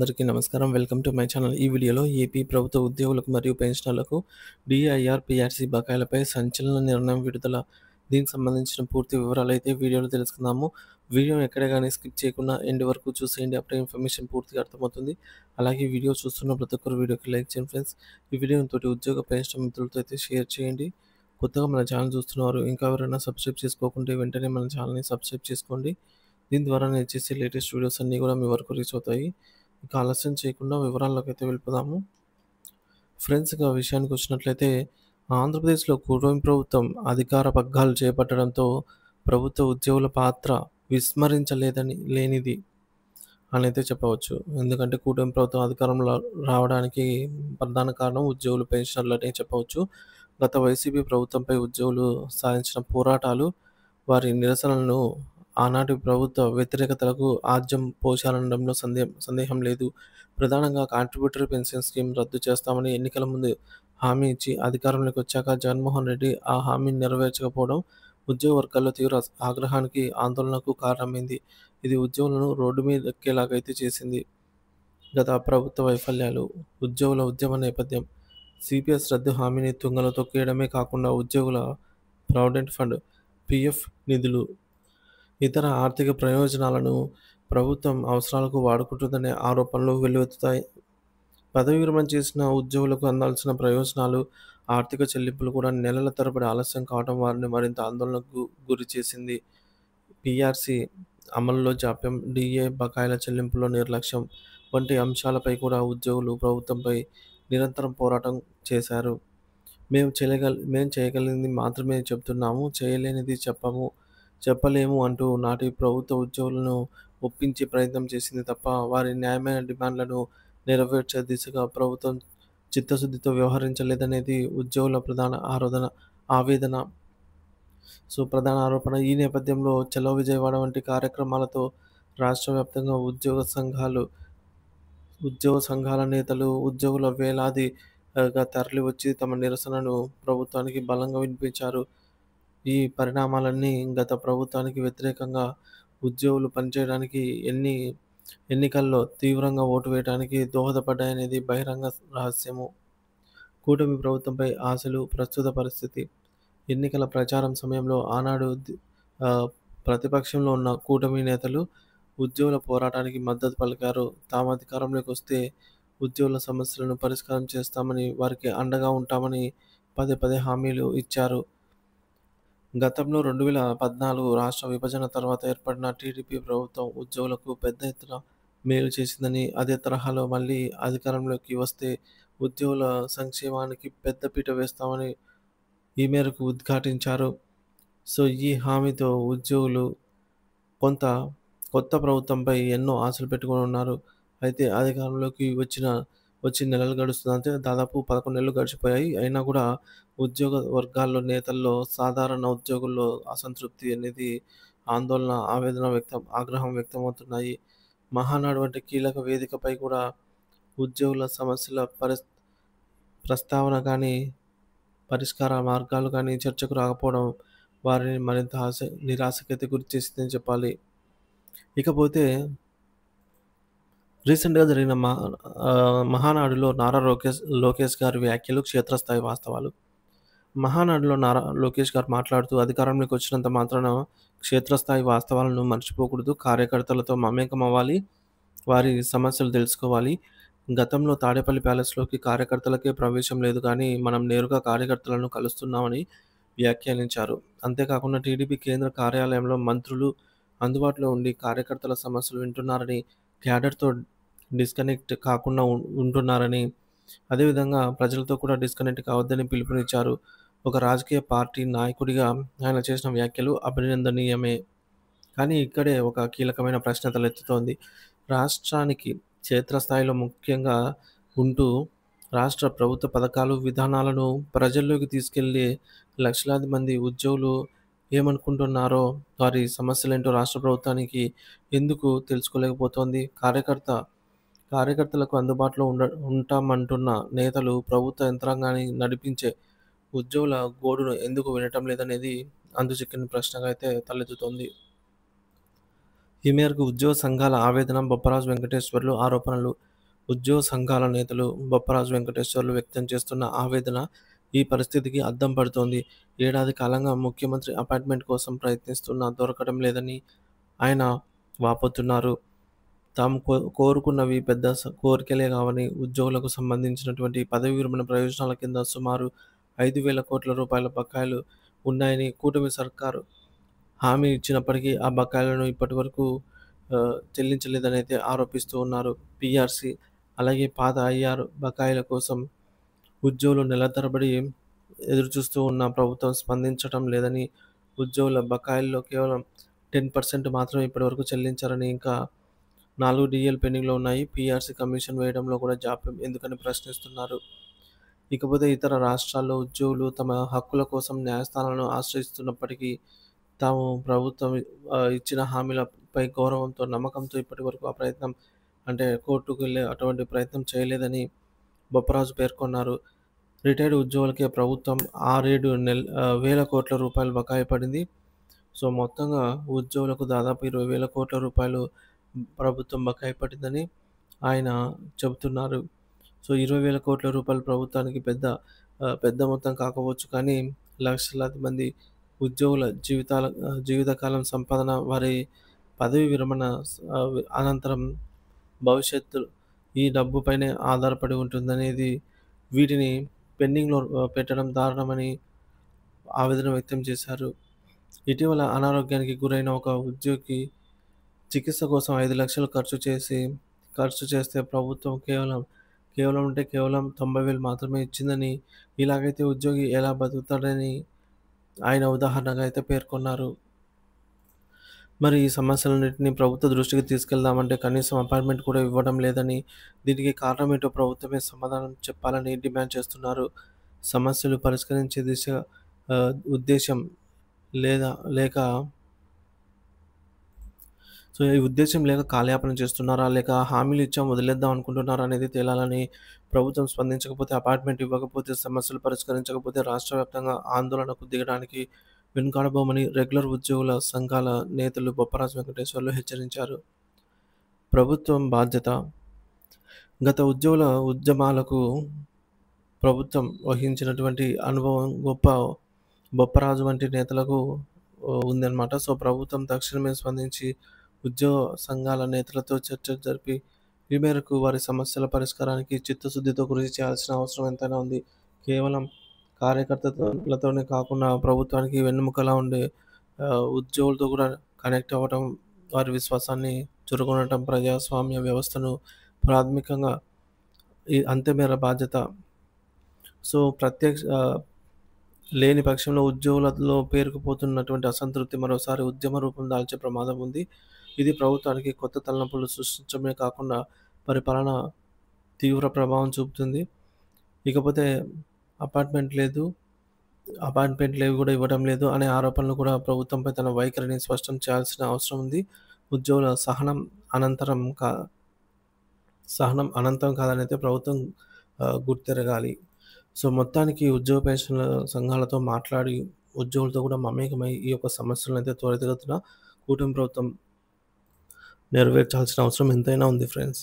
అందరికీ నమస్కారం. Welcome to my channel. ఈ వీడియోలో ఏపీ ప్రభుత్వ ఉద్యోగులకు మరియు పెన్షనర్లకు డీఐఆర్, పీఆర్సీ బకాయిలపై సంచలన నిర్ణయం విడుదల. దీనికి సంబంధించిన పూర్తి వివరాలైతే వీడియోలో తెలుసుకుందాము. వీడియోని ఎక్కడ గాని స్కిప్ చేయకుండా ఎండ్ వరకు చూసేయండి. అప్పుడే ఇన్ఫర్మేషన్ పూర్తిగా అర్థమవుతుంది. అలాగే వీడియో చూస్తున్న ప్రతి ఒక్కరు వీడియోకి లైక్ చేయండి ఫ్రెండ్స్. ఈ వీడియోని తోటి ఉద్యోగ పెన్షన్ మిత్రులతో అయితే షేర్ చేయండి. కొత్తగా మన ఛానల్ చూస్తున్నవారు ఇంకా ఎవరైనా సబ్స్క్రైబ్ చేసుకోకుంటే వెంటనే మన ఛానల్‌ని సబ్స్క్రైబ్ చేసుకోండి. దీని ద్వారా నేను చేసే లేటెస్ట్ వీడియోస్ అన్నీ కూడా మీ వరకు రీచ్ అవుతాయి. ఇక ఆలస్యం చేయకుండా వివరాల్లోకైతే వెళ్ళిపోదాము. ఫ్రెండ్స్, ఇక విషయానికి వచ్చినట్లయితే ఆంధ్రప్రదేశ్‌లో కూటమి ప్రభుత్వం అధికార పగ్గాలు చేపట్టడంతో ప్రభుత్వ ఉద్యోగుల పాత్ర లేనిది అనైతే చెప్పవచ్చు. ఎందుకంటే కూటమి ప్రభుత్వం అధికారంలో రావడానికి ప్రధాన కారణం ఉద్యోగులు, పెన్షనర్లనే చెప్పవచ్చు. గత వైసీపీ ప్రభుత్వంపై ఉద్యోగులు సాధించిన పోరాటాలు, వారి నిరసనలను ఆనాటి ప్రభుత్వ వ్యతిరేకతలకు ఆజ్యం పోశారనడంలో సందేహం లేదు. ప్రధానంగా కాంట్రిబ్యూటరీ పెన్షన్ స్కీమ్ రద్దు చేస్తామని ఎన్నికల ముందు హామీ ఇచ్చి అధికారంలోకి వచ్చాక జగన్మోహన్ రెడ్డి ఆ హామీని నెరవేర్చకపోవడం ఉద్యోగ వర్గాల్లో తీవ్ర ఆగ్రహానికి, ఆందోళనకు కారణమైంది. ఇది ఉద్యోగులను రోడ్డు మీదెక్కేలాగైతే చేసింది. గత ప్రభుత్వ వైఫల్యాలు, ఉద్యోగుల ఉద్యమ నేపథ్యం. సిపిఎస్ రద్దు హామీని తుంగలో తొక్కేయడమే కాకుండా ఉద్యోగుల ప్రావిడెంట్ ఫండ్, పీఎఫ్ నిధులు, ఇతర ఆర్థిక ప్రయోజనాలను ప్రభుత్వం అవసరాలకు వాడుకుంటుందనే ఆరోపణలు వెల్లువెత్తుతాయి. పదవీ విరమణ చేసిన ఉద్యోగులకు అందాల్సిన ప్రయోజనాలు, ఆర్థిక చెల్లింపులు కూడా నెలల తరబడి ఆలస్యం కావడం వారిని మరింత ఆందోళనకు గురిచేసింది. పీఆర్సీ అమలులో జాప్యం, డీఏ బకాయిల చెల్లింపులో నిర్లక్ష్యం వంటి అంశాలపై కూడా ఉద్యోగులు ప్రభుత్వంపై నిరంతరం పోరాటం చేశారు. మేము చేయగలిగింది మాత్రమే చెబుతున్నాము, చేయలేనిది చెప్పలేము అంటూ నాటి ప్రభుత్వ ఉద్యోగులను ఒప్పించే ప్రయత్నం చేసింది తప్ప వారి న్యాయమైన డిమాండ్లను నెరవేర్చే దిశగా ప్రభుత్వం చిత్తశుద్ధితో వ్యవహరించలేదనేది ఉద్యోగుల ఆవేదన. ప్రధాన ఆరోపణ. ఈ నేపథ్యంలో చలో విజయవాడ వంటి కార్యక్రమాలతో రాష్ట్ర వ్యాప్తంగా ఉద్యోగ సంఘాల నేతలు, ఉద్యోగుల వేలాదిగా తరలివచ్చి తమ నిరసనను ప్రభుత్వానికి బలంగా వినిపించారు. ఈ పరిణామాలన్నీ గత ప్రభుత్వానికి వ్యతిరేకంగా ఉద్యోగులు పనిచేయడానికి, ఎన్నికల్లో తీవ్రంగా ఓటు వేయడానికి దోహదపడ్డాయనేది బహిరంగ రహస్యము. కూటమి ప్రభుత్వంపై ఆశలు, ప్రస్తుత పరిస్థితి. ఎన్నికల ప్రచారం సమయంలో ఆనాడు ప్రతిపక్షంలో ఉన్న కూటమి నేతలు ఉద్యోగుల పోరాటానికి మద్దతు పలికారు. తాము అధికారంలోకి వస్తే ఉద్యోగుల సమస్యలను పరిష్కారం చేస్తామని, వారికి అండగా ఉంటామని పదే హామీలు ఇచ్చారు. గతంలో 2014 రాష్ట్ర విభజన తర్వాత ఏర్పడిన టీడీపీ ప్రభుత్వం ఉద్యోగులకు పెద్ద ఎత్తున మేలు చేసిందని, అదే తరహాలో మళ్ళీ అధికారంలోకి వస్తే ఉద్యోగుల సంక్షేమానికి పెద్దపీట వేస్తామని ఈ మేరకు ఉద్ఘాటించారు. ఈ హామీతో ఉద్యోగులు కొత్త ప్రభుత్వంపై ఎన్నో ఆశలు పెట్టుకొని ఉన్నారు. అయితే అధికారంలోకి వచ్చి నెలలు గడుస్తుంది. అంటే దాదాపు 11 నెలలు గడిచిపోయాయి. అయినా కూడా ఉద్యోగ వర్గాల్లో, నేతల్లో, సాధారణ ఉద్యోగుల్లో అసంతృప్తి అనేది, ఆందోళన, ఆగ్రహం వ్యక్తమవుతున్నాయి. మహానాడు వంటి కీలక వేదికపై కూడా ఉద్యోగుల సమస్యల ప్రస్తావన కానీ, పరిష్కార మార్గాలు కానీ చర్చకు రాకపోవడం వారిని మరింత నిరాశకైతే గురిచేసిందని చెప్పాలి. ఇకపోతే రీసెంట్‌గా జరిగిన మహానాడులో నారా లోకేష్ గారి వ్యాఖ్యలు, క్షేత్రస్థాయి వాస్తవాలు. మహానాడులో నారా లోకేష్ గారు మాట్లాడుతూ, అధికారంలోకి వచ్చినంత మాత్రాన క్షేత్రస్థాయి వాస్తవాలను మర్చిపోకూడదు. కార్యకర్తలతో మమేకం అవ్వాలి. వారి సమస్యలు తెలుసుకోవాలి. గతంలో తాడేపల్లి ప్యాలెస్‌లోకి కార్యకర్తలకే ప్రవేశం లేదు కానీ మనం నేరుగా కార్యకర్తలను కలుస్తున్నామని వ్యాఖ్యానించారు. అంతేకాకుండా టీడీపీ కేంద్ర కార్యాలయంలో మంత్రులు అందుబాటులో ఉండి కార్యకర్తల సమస్యలు వింటున్నారని, క్యాడర్‌తో డిస్కనెక్ట్ కాకుండా ఉంటున్నారని, అదేవిధంగా ప్రజలతో కూడా డిస్కనెక్ట్ కావద్దని పిలుపునిచ్చారు. ఒక రాజకీయ పార్టీ నాయకుడిగా ఆయన చేసిన వ్యాఖ్యలు అభినందనీయమే. కానీ ఇక్కడే ఒక కీలకమైన ప్రశ్న తలెత్తుతోంది. రాష్ట్రానికి క్షేత్రస్థాయిలో ముఖ్యంగా ఉంటూ రాష్ట్ర ప్రభుత్వ పథకాలు, విధానాలను ప్రజల్లోకి తీసుకెళ్లే లక్షలాది మంది ఉద్యోగులు ఏమనుకుంటున్నారో, వారి సమస్యలేంటో రాష్ట్ర ప్రభుత్వానికి ఎందుకు తెలుసుకోలేకపోతోంది? కార్యకర్తలకు అందుబాటులో ఉంటామంటున్న నేతలు ప్రభుత్వ యంత్రాంగాన్ని నడిపించే ఉద్యోగుల గోడును ఎందుకు వినటం లేదనేది అంతుచిక్కని ప్రశ్నగా అయితే తలెత్తుతోంది. ఈ మేరకు ఉద్యోగ సంఘాల ఆవేదన, బొప్పరాజు వెంకటేశ్వర్లు ఆరోపణలు. ఉద్యోగ సంఘాల నేతలు బొప్పరాజు వెంకటేశ్వర్లు వ్యక్తం చేస్తున్న ఆవేదన ఈ పరిస్థితికి అద్దం పడుతోంది. ఏడాది కాలంగా ముఖ్యమంత్రి అపాయింట్మెంట్ కోసం ప్రయత్నిస్తున్నా దొరకడం లేదని ఆయన వాపోతున్నారు. తాము కోరుకున్నవి పెద్ద కోరికలే కావని, ఉద్యోగులకు సంబంధించినటువంటి పదవీ విరమణ ప్రయోజనాల కింద సుమారు 5,000 కోట్ల రూపాయల బకాయిలు ఉన్నాయని కూటమి సర్కారు హామీ ఇచ్చినప్పటికీ ఆ బకాయిలను ఇప్పటివరకు చెల్లించలేదనైతే ఆరోపిస్తూ ఉన్నారు. పీఆర్సీ అలాగే పాత ఐఆర్ బకాయిల కోసం ఉద్యోగులు నెల తరబడి ఎదురుచూస్తూ ఉన్న ప్రభుత్వం స్పందించటం లేదని, ఉద్యోగుల బకాయిల్లో కేవలం 10% మాత్రమే ఇప్పటివరకు చెల్లించారని, ఇంకా 4 డీఏలు పెండింగ్‌లో ఉన్నాయి. పీఆర్సీ కమిషన్ వేయడంలో కూడా జాప్యం ఎందుకని ప్రశ్నిస్తున్నారు. ఇకపోతే ఇతర రాష్ట్రాల్లో ఉద్యోగులు తమ హక్కుల కోసం న్యాయస్థానాలను ఆశ్రయిస్తున్నప్పటికీ తాము ప్రభుత్వం ఇచ్చిన హామీలపై గౌరవంతో, నమ్మకంతో ఇప్పటివరకు ఆ ప్రయత్నం అంటే కోర్టుకు వెళ్ళే అటువంటి ప్రయత్నం చేయలేదని బొప్పరాజు పేర్కొన్నారు. రిటైర్డ్ ఉద్యోగులకే ప్రభుత్వం 6-7 వేల కోట్ల రూపాయలు బకాయి పడింది. సో, మొత్తంగా ఉద్యోగులకు దాదాపు 20,000 కోట్ల రూపాయలు ప్రభుత్వం బకాయి పడిందని ఆయన చెబుతున్నారు. సో, 20,000 కోట్ల రూపాయలు ప్రభుత్వానికి పెద్ద మొత్తం కాకపోవచ్చు, కానీ లక్షలాది మంది ఉద్యోగుల జీవితకాలం సంపాదన, వారి పదవీ విరమణ అనంతరం భవిష్యత్తు ఈ డబ్బుపైనే ఆధారపడి ఉంటుందనేది, వీటిని పెండింగ్‌లో పెట్టడం దారుణమని ఆవేదన వ్యక్తం చేశారు. ఇటీవల అనారోగ్యానికి గురైన ఒక ఉద్యోగి చికిత్స కోసం 5 లక్షలు ఖర్చు చేస్తే ప్రభుత్వం కేవలం 90,000 మాత్రమే ఇచ్చిందని, ఇలాగైతే ఉద్యోగి ఎలా బతుకుతాడని ఆయన ఉదాహరణగా అయితే పేర్కొన్నారు. మరి ఈ సమస్యలన్నింటినీ ప్రభుత్వ దృష్టికి తీసుకెళ్దామంటే కనీసం అపాయింట్మెంట్ కూడా ఇవ్వడం లేదని, దీనికి కారణమేంటో ప్రభుత్వమే సమాధానం చెప్పాలని డిమాండ్ చేస్తున్నారు. సమస్యలు పరిష్కరించే ఉద్దేశం లేక ఈ ఉద్దేశం లేక కాలయాపన చేస్తున్నారా? లేక హామీలు ఇచ్చాం వదిలేద్దాం అనుకుంటున్నారా అనేది తేలాలని, ప్రభుత్వం స్పందించకపోతే, అపాయింట్మెంట్ ఇవ్వకపోతే, సమస్యలు పరిష్కరించకపోతే రాష్ట్ర వ్యాప్తంగా ఆందోళనకు దిగడానికి వెనుకాడబోమని రెగ్యులర్ ఉద్యోగుల సంఘాల నేతలు బొప్పరాజు వెంకటేశ్వర్లు హెచ్చరించారు. ప్రభుత్వం బాధ్యత. గత ఉద్యోగుల ఉద్యమాలకు ప్రభుత్వం వహించినటువంటి అనుభవం బొప్పరాజు వంటి నేతలకు ఉందన్నమాట. సో, ప్రభుత్వం తక్షణమే స్పందించి ఉద్యోగ సంఘాల నేతలతో చర్చలు జరిపి ఈ మేరకు వారి సమస్యల పరిష్కారానికి చిత్తశుద్ధితో కృషి చేయాల్సిన అవసరం ఎంతైనా ఉంది. కేవలం కార్యకర్తలతోనే కాకుండా ప్రభుత్వానికి వెన్నెముకలా ఉండే ఉద్యోగులతో కూడా కనెక్ట్ అవ్వడం, వారి విశ్వాసాన్ని చురగొనడం ప్రజాస్వామ్య వ్యవస్థను ప్రాథమికంగా అంతే మేర బాధ్యత. సో, లేని పక్షంలో ఉద్యోగులలో పేరుకుపోతున్నటువంటి అసంతృప్తి మరోసారి ఉద్యమ రూపం దాల్చే ప్రమాదం ఉంది. ఇది ప్రభుత్వానికి కొత్త తలనొప్పులు సృష్టించడమే కాకుండా పరిపాలన తీవ్ర ప్రభావం చూపుతుంది. ఇకపోతే అపాయింట్మెంట్‌లేవి కూడా ఇవ్వడం లేదు అనే ఆరోపణలు కూడా ప్రభుత్వంపై తన వైఖరిని స్పష్టం చేయాల్సిన అవసరం ఉంది. ఉద్యోగుల సహనం అనంతం కాదనైతే ప్రభుత్వం గుర్తెరగాలి. సో, మొత్తానికి ఉద్యోగ పెన్షన్ల సంఘాలతో మాట్లాడి, ఉద్యోగులతో కూడా మమేకమై ఈ యొక్క సమస్యలనైతే త్వరితగతిన కూటమి ప్రభుత్వం నెరవేర్చాల్సిన అవసరం ఎంతైనా ఉంది ఫ్రెండ్స్.